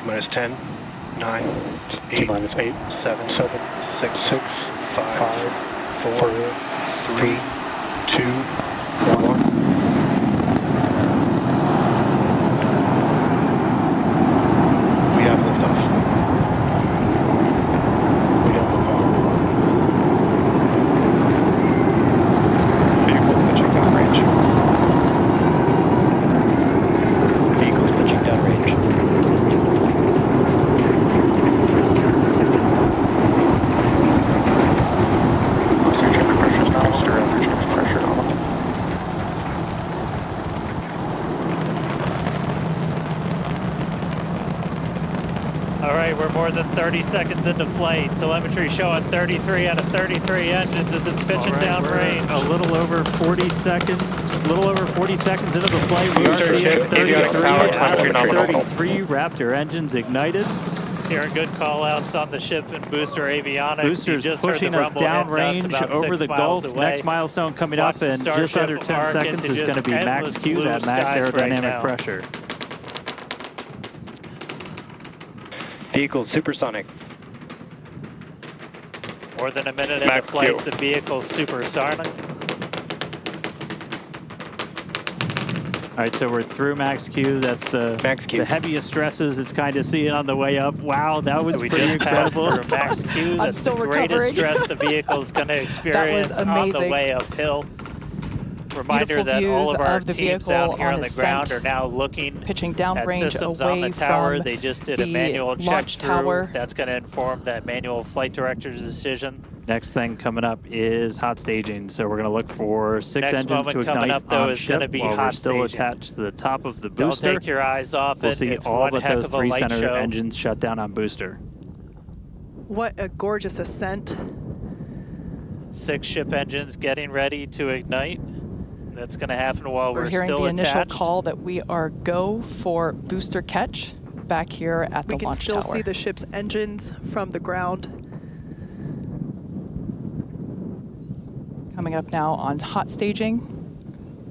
minus 10, 9, 8, minus 8, 7, 7, 6, 6, 5, 4, 4, 3, 2, 1. We have liftoff. we have the call. Vehicle pitching downrange. Vehicle's pitching downrange. All right, we're more than 30 seconds into flight. Telemetry showing 33 out of 33 engines as it's pitching downrange. A little over 40 seconds into the flight. We are seeing 33 out of 33 Raptor engines ignited. Hearing good call-outs on the ship and booster avionics. Boosters pushing us downrange over the Gulf. Next milestone coming up in just under 10 seconds is going to be max Q, that max aerodynamic pressure. Vehicle supersonic. More than a minute into flight, the vehicle's supersonic. All right, so we're through max Q. That's the heaviest stresses it's kind of seeing on the way up. Wow, that was pretty incredible. Through max Q. That's the greatest stress the vehicle's going to experience on the way uphill. Reminder that all of our teams out here on the ground are now looking pitching downrange at systems away on the tower. from They just did a the manual check launch tower. That's going to inform that manual flight director's decision. Next thing coming up is hot staging. So we're going to look for 6 Next engines to moment coming ignite up, though, on is ship going to be while hot we're still staging. attached to the top of the Don't booster. take your eyes off We'll it. see It's all one but heck those of a 3 light center show. engines shut down on booster. What a gorgeous ascent. 6 ship engines getting ready to ignite. That's going to happen while we're hearing still the initial attached. call that we are go for booster catch back here at the launch tower. We can still see the ship's engines from the ground. Coming up now on hot staging.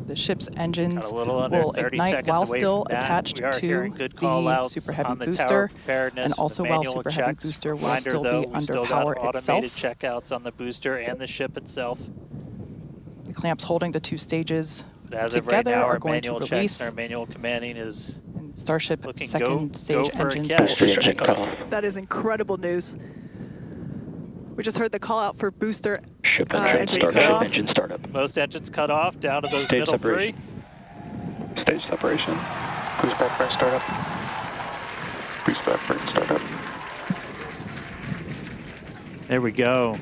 The ship's engines will ignite while still attached to the Super Heavy booster, and also while Super Heavy booster will still be under power itself. Automated checkouts on the booster and the ship itself. The clamps holding the 2 stages As of right together now, are our going to manual release. checks and our manual commanding is And Starship looking second stage go for engines. a catch. That is incredible news. We just heard the call out for booster Ship engine cutoff. engine startup. Most engines cut off down to those Stage middle separation. 3. Stage separation. Cruise back burn startup. Cruise back burn startup. There we go.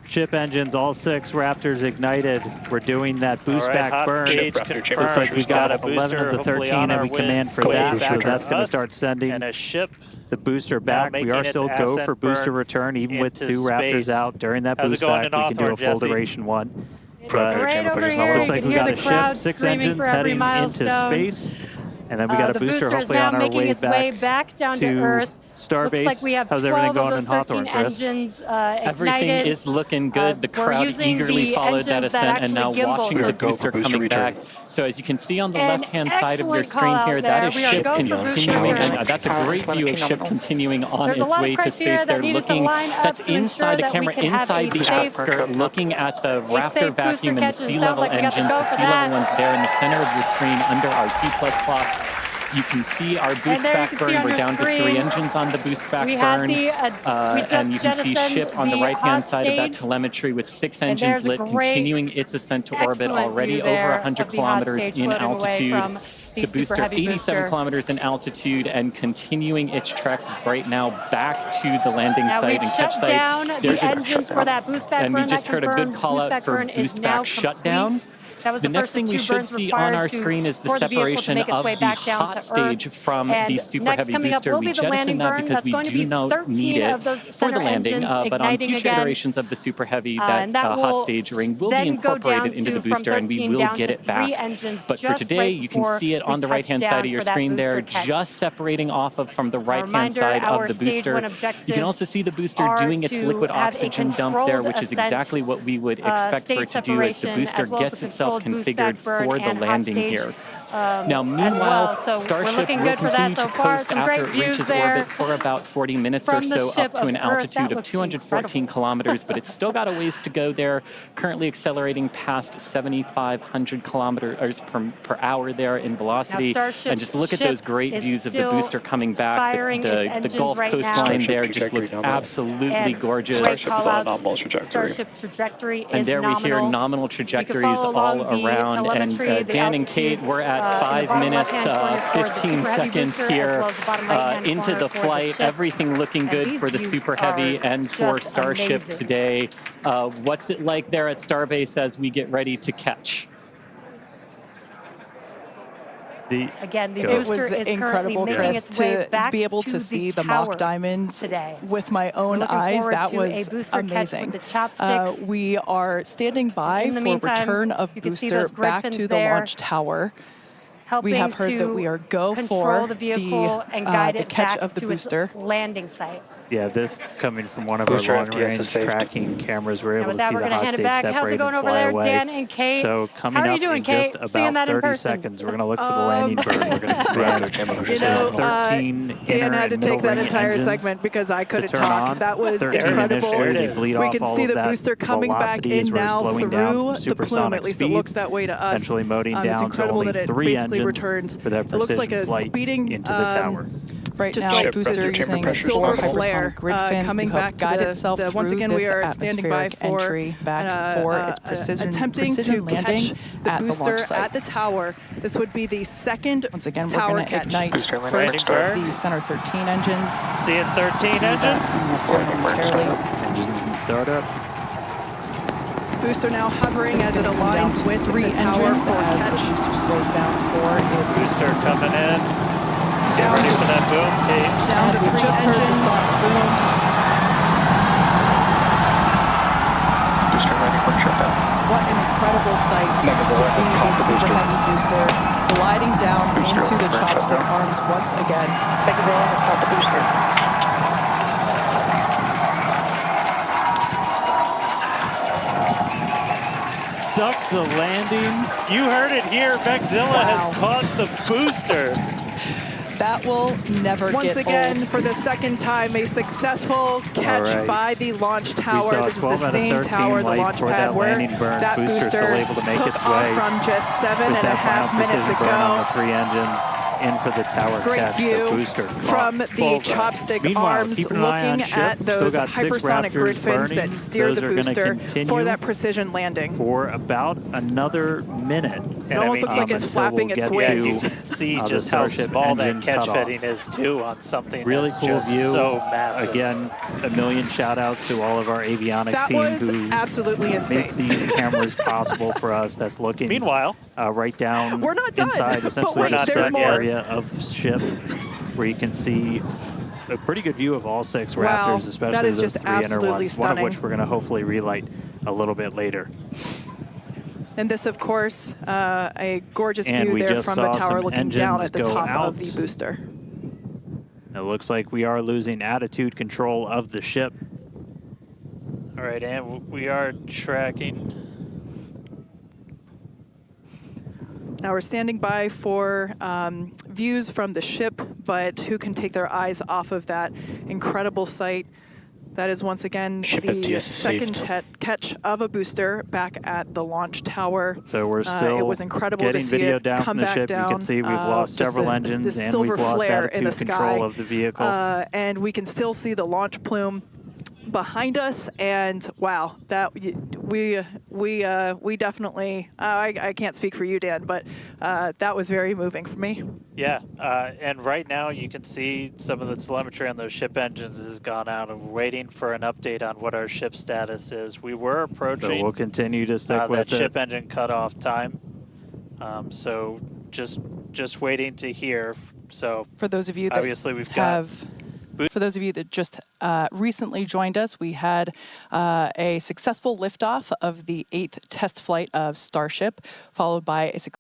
Ship engines, all 6 Raptors ignited. We're doing that boost back burn. Looks like we got a 11 of the 13 heavy command for that, so that's going to start sending and a ship the booster back. We are still go for booster return, even with 2 Raptors out during that boost back. We can do a full duration one. But right over here. looks like we got a ship, 6 engines heading into space, and then we got a booster hopefully on our way back down to Earth. Starbase. Looks like we have How's 12 everything of going those in Hawthorne, 13 Chris? engines Everything ignited. is looking good. The crowd using eagerly the followed that engines that ascent and now actually gimbal, watching so the booster coming back. So as you can see on the left-hand side of your screen here, that is ship continuing, and that's a great view of ship continuing on its way to space. They're looking, that's inside the camera, inside the aft skirt, looking at the Raptor vacuum and the sea level engines. The sea level ones there in the center of your screen under our T+ clock. You can see our boost back burn. We're down to 3 engines on the boost back burn. And you can see ship on the right-hand side of that telemetry with 6 engines lit, continuing its ascent to orbit, already over 100 kilometers in altitude. The booster 87 kilometers in altitude and continuing its trek right now back to the landing site and catch site. Down the engines for that boost back burn. And we just heard a good call out for boost back shutdown. The next thing we should see on our screen is the separation of the hot stage from the Super Heavy booster. We jettison that because we do not need it for the landing, but on future iterations of the Super Heavy, that hot stage ring will be incorporated into the booster and we will get it back. But for today, you can see it on the right-hand side of your screen there, just separating off of from the right-hand side of the booster. You can also see the booster doing its liquid oxygen dump there, which is exactly what we would expect for it to do as the booster gets itself controlled boost configured back burn for the and hot landing stage, here. as Now, meanwhile, well. So Starship we're looking will good for continue that so to far. coast Some after great it views reaches there orbit for about 40 minutes or from the so, ship up to an of Earth. altitude That of looks 214 incredible. kilometers, but it's still got a ways to go there. Currently accelerating past 7,500 kilometers per hour there in velocity. And just look at those great views of the booster coming back. The Gulf coastline there just looks absolutely gorgeous. Great call-outs. Starship trajectory is and there nominal. we hear nominal trajectories all around. And Dan and Kate, we're at 5 minutes, 15 seconds here into the flight. Everything looking good for the Super Heavy and for Starship today. What's it like there at Starbase as we get ready to catch? Again, the it booster was is incredible, Chris, to be able to see the mock diamond today. with my own eyes. That was amazing. We are standing by for return of booster back to the launch tower. We have heard that we are go for the vehicle and guide it catch back of the to booster. its landing site. Yeah, this coming from one of our long-range tracking cameras, we're able to see the hot stage separate and fly away. Dan and Kate? So coming up in just about 30 seconds, we're going to look for the landing burn. We're going to run You know, 13 Dan had to take that entire segment because I couldn't talk. That was incredible. We can see the booster coming back in now through the plume. At least it looks that way to us. Eventually moding down to only 3 engines for that precision flight into the tower. Right just now, like booster using silver four flare hypersonic grid fins coming to help back guide to itself through once again, we are standing by for entry back for its attempting to landing catch the booster at the tower. This would be the second once again, we're tower going to catch. ignite first the center 13 engines. Seeing 13 engines. Engines in startup. Booster now hovering as it aligns with the tower for as catch. the booster slows down for its Booster coming in. Get ready for that boom, Kate. Down to 3 just heard the engines. sonic boom. Booster ready for trip out. What an incredible sight to see the Super Heavy booster gliding down into the chopstick arms once again. Take a rolling atop the booster. Stuck the landing. You heard it here. Mechzilla has caught the booster. That will never Once get again, old. for the second time, a successful catch by the launch tower. This is the same tower, the launch pad, where that booster took off from just 7.5 minutes ago. On the 3 engines in for the tower Great catch. view Booster from the chopstick arms, looking at those hypersonic grid fins that steer the booster for that precision landing. For about another minute. It almost looks like it's flapping its wings. You can see just how small that catch fetting is too on something really that's cool just view. So massive. Again, a million shout outs to all of our avionics team who absolutely make these cameras possible for us. That's looking meanwhile right down we're not done, inside essentially the there's more. area of ship where you can see a pretty good view of all 6 Raptors, especially that is those just 3 inner ones, stunning. one of which we're going to hopefully relight a little bit later. And this, of course, a gorgeous view there from the tower looking down at the top of the booster. It looks like we are losing attitude control of the ship. All right, and we are tracking. Now we're standing by for views from the ship, but who can take their eyes off of that incredible sight? That is once again the second catch of a booster back at the launch tower. So we're still it was incredible getting to see video it down come from the back ship. down. You can see we've lost several engines and we've lost attitude control of the vehicle. And we can still see the launch plume behind us, and wow, that we definitely I can't speak for you, Dan, but that was very moving for me. Yeah, and right now you can see some of the telemetry on those ship engines has gone out, and we're waiting for an update on what our ship status is. We were approaching. So we'll continue to stick with that ship engine cutoff time. So just waiting to hear. So for those of you that obviously we've got. For those of you that just recently joined us, we had a successful liftoff of the 8th test flight of Starship, followed by a